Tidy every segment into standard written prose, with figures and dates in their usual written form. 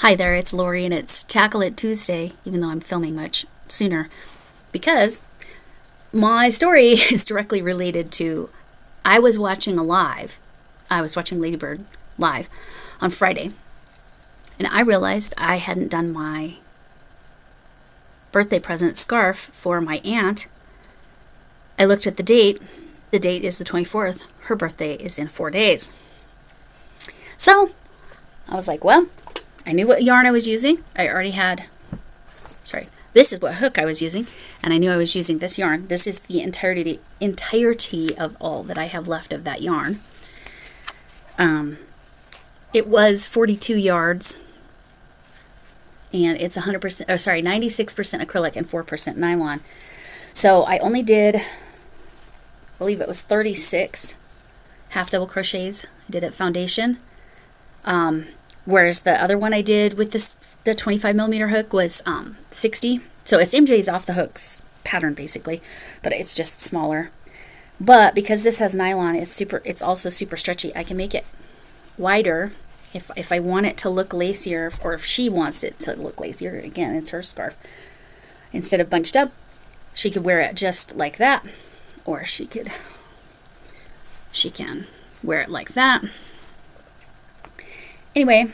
Hi there, it's Lori, and it's Tackle It Tuesday, even though I'm filming much sooner, because my story is directly related to I was watching a live. I was watching Ladybird live on Friday, and I realized I hadn't done my birthday present scarf for my aunt. I looked at the date. The date is the 24th. Her birthday is in 4 days. So I was like, well, I knew what yarn I was using. I already had, this is what hook I was using, and I knew I was using this yarn. This is the entirety of all that I have left of that yarn. It was 42 yards, and it's 96% acrylic and 4% nylon. So I only did, I believe it was 36 half double crochets. I did at foundation. Whereas the other one I did with the 25 millimeter hook was 60. So it's MJ's off the hooks pattern basically, but it's just smaller. But because this has nylon, it's also super stretchy. I can make it wider if I want it to look lacier, or if she wants it to look lacier. Again, it's her scarf. Instead of bunched up, she could wear it just like that, or she can wear it like that. Anyway,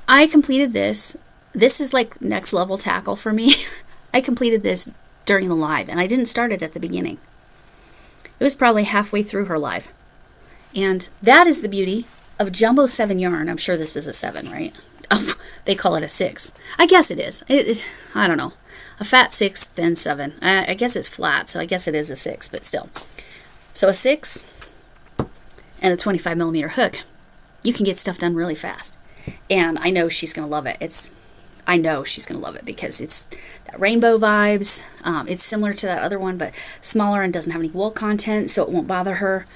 I completed this. This is like next level tackle for me. I completed this during the live, and I didn't start it at the beginning. It was probably halfway through her live. And that is the beauty of jumbo 7 yarn. I'm sure this is a 7, right? Oh, they call it a 6. I guess it is. I don't know. A fat 6, then 7. I guess it's flat, so I guess it is a 6, but still. So a 6 and a 25 millimeter hook. You can get stuff done really fast. And I know she's going to love it. I know she's going to love it because it's that rainbow vibes. It's similar to that other one, but smaller and doesn't have any wool content, so it won't bother her.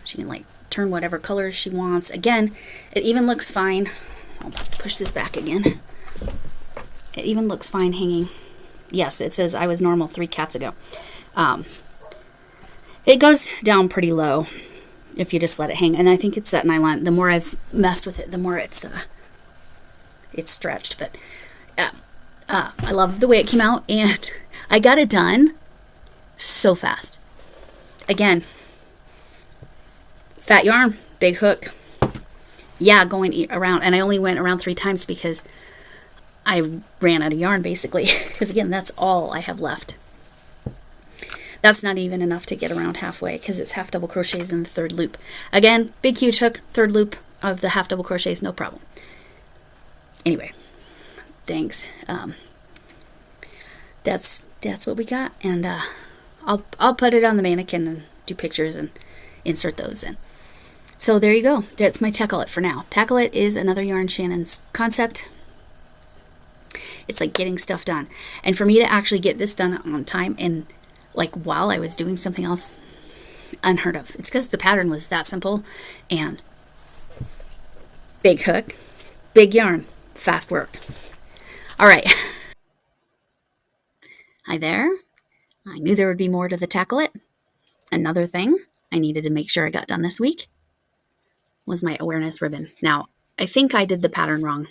She can like turn whatever colors she wants. Again, it even looks fine. I'll push this back again. It even looks fine hanging. Yes, it says I was normal 3 cats ago. It goes down pretty low if you just let it hang. And I think it's that nylon. The more I've messed with it, the more it's stretched. But I love the way it came out, and I got it done so fast. Again, fat yarn, big hook. Yeah, going around. And I only went around 3 times because I ran out of yarn, basically. Because, again, that's all I have left. That's not even enough to get around halfway because it's half double crochets in the 3rd loop. Again, big huge hook, 3rd loop of the half double crochets, no problem. Anyway, thanks. That's what we got, and I'll put it on the mannequin and do pictures and insert those in. So there you go. That's my Tackle It for now. Tackle It is another Yarn Shannon's concept. It's like getting stuff done, and for me to actually get this done on time and like while I was doing something else, unheard of. It's because the pattern was that simple, and big hook, big yarn, fast work. All right. Hi there. I knew there would be more to the Tackle It. Another thing I needed to make sure I got done this week was my awareness ribbon. Now, I think I did the pattern wrong.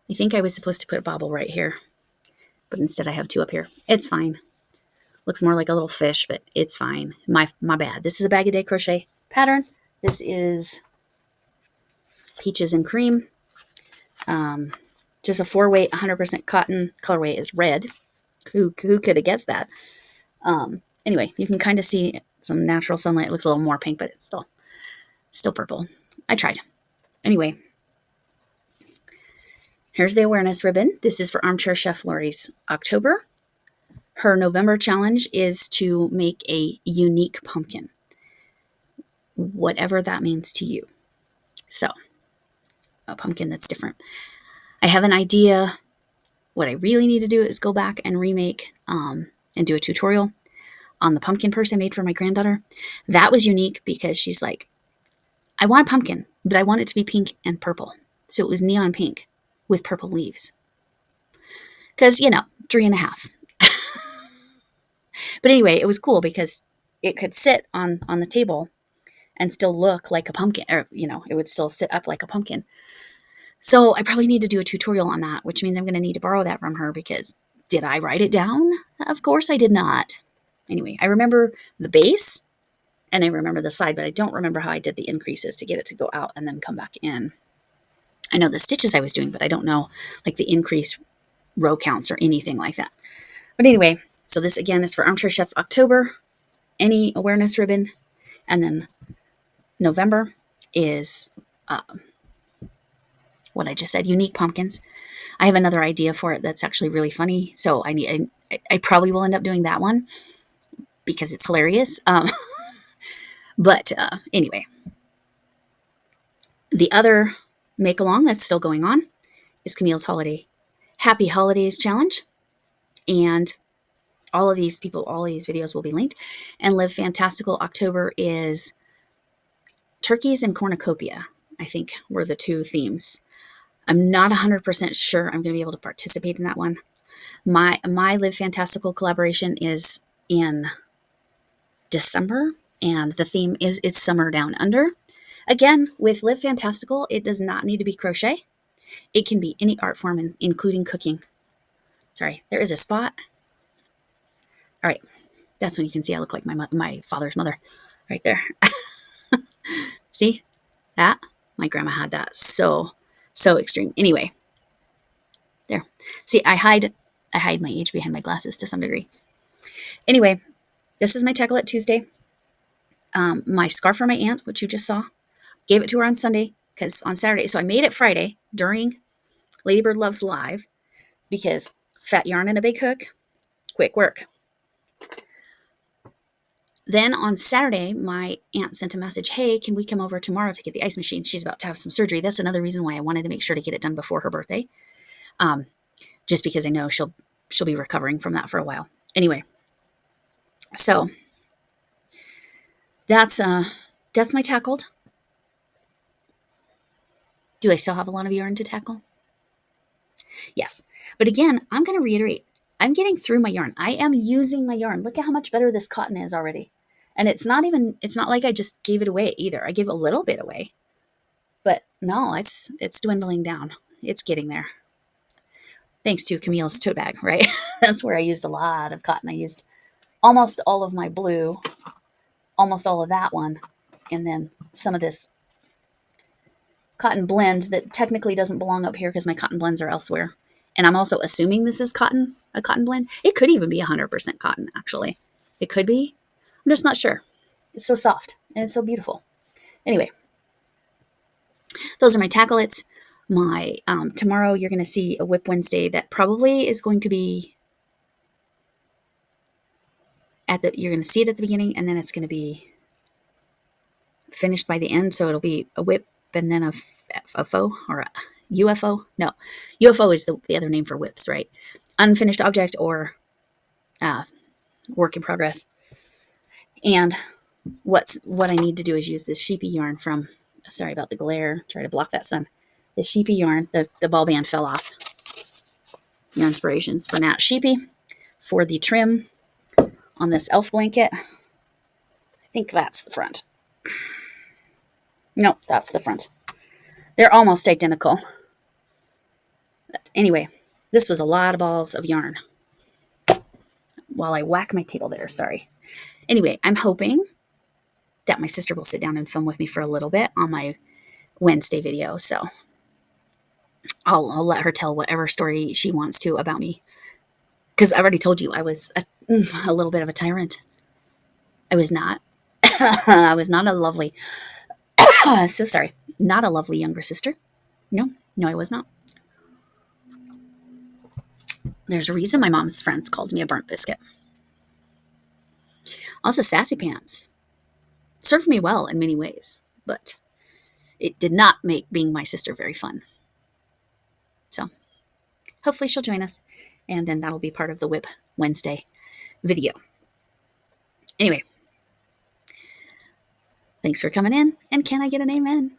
I think I was supposed to put a bobble right here, but instead I have 2 up here. It's fine. Looks more like a little fish, but it's fine. My bad. This is a Bag a Day crochet pattern. This is Peaches and Cream. Just a 4-weight, 100% cotton. Colorway is red. Who could have guessed that? Anyway, you can kind of see some natural sunlight. It looks a little more pink, but it's still purple. I tried. Anyway, here's the awareness ribbon. This is for Armchair Chef Lori's October. Her November challenge is to make a unique pumpkin, whatever that means to you. So, a pumpkin that's different. I have an idea. What I really need to do is go back and remake and do a tutorial on the pumpkin purse I made for my granddaughter. That was unique because she's like, I want a pumpkin, but I want it to be pink and purple. So it was neon pink with purple leaves. Because, 3.5. But anyway, it was cool because it could sit on the table and still look like a pumpkin, or, it would still sit up like a pumpkin. So I probably need to do a tutorial on that, which means I'm going to need to borrow that from her because did I write it down? Of course I did not. Anyway, I remember the base and I remember the side, but I don't remember how I did the increases to get it to go out and then come back in. I know the stitches I was doing, but I don't know like the increase row counts or anything like that. But anyway, so this again is for Armchair Chef October, any awareness ribbon, and then November is what I just said, unique pumpkins. I have another idea for it that's actually really funny, so I probably will end up doing that one because it's hilarious. But anyway, the other make along that's still going on is Camille's Holiday Happy Holidays Challenge, and all of these videos will be linked. And Live Fantastical October is turkeys and cornucopia, I think were the two themes. I'm not 100% sure I'm going to be able to participate in that one. My Live Fantastical collaboration is in December, and the theme is It's Summer Down Under. Again, with Live Fantastical, it does not need to be crochet. It can be any art form, including cooking. Sorry, there is a spot. All right, that's when you can see I look like my father's mother, right there. See that? My grandma had that so extreme. Anyway, there. See, I hide my age behind my glasses to some degree. Anyway, this is my Tackle It Tuesday. My scarf for my aunt, which you just saw, gave it to her on Sunday because on Saturday. So I made it Friday during Ladybird Loves Live because fat yarn and a big hook, quick work. Then on Saturday, my aunt sent a message, hey, can we come over tomorrow to get the ice machine? She's about to have some surgery. That's another reason why I wanted to make sure to get it done before her birthday. Just because I know she'll be recovering from that for a while. Anyway, so that's my tackled. Do I still have a lot of yarn to tackle? Yes. But again, I'm going to reiterate, I'm getting through my yarn. I am using my yarn. Look at how much better this cotton is already. And it's not like I just gave it away either. I gave a little bit away. But no, it's dwindling down. It's getting there. Thanks to Camille's tote bag, right? That's where I used a lot of cotton. I used almost all of my blue, almost all of that one, and then some of this cotton blend that technically doesn't belong up here because my cotton blends are elsewhere. And I'm also assuming this is a cotton blend. It could even be 100% cotton, actually. It could be. I'm just not sure. It's so soft and it's so beautiful. Anyway, those are my tackle-its. My tomorrow you're going to see a Whip Wednesday that probably is going to be you're going to see it at the beginning and then it's going to be finished by the end. So it'll be a whip and then a faux or a UFO. No, UFO is the other name for whips, right? Unfinished object or work in progress. And what I need to do is use this sheepy yarn from, sorry about the glare, try to block that sun. The sheepy yarn, the ball band fell off. Your inspirations for Nat Sheepy for the trim on this elf blanket. I think that's the front. No, that's the front. They're almost identical. But anyway, this was a lot of balls of yarn. While I whack my table there, sorry. Anyway, I'm hoping that my sister will sit down and film with me for a little bit on my Wednesday video. So I'll let her tell whatever story she wants to about me. Because I already told you I was a little bit of a tyrant. I was not. I was not a lovely, so sorry, not a lovely younger sister. No, I was not. There's a reason my mom's friends called me a burnt biscuit. Also, Sassy Pants served me well in many ways, but it did not make being my sister very fun. So hopefully she'll join us, and then that'll be part of the Whip Wednesday video. Anyway, thanks for coming in, and can I get an amen?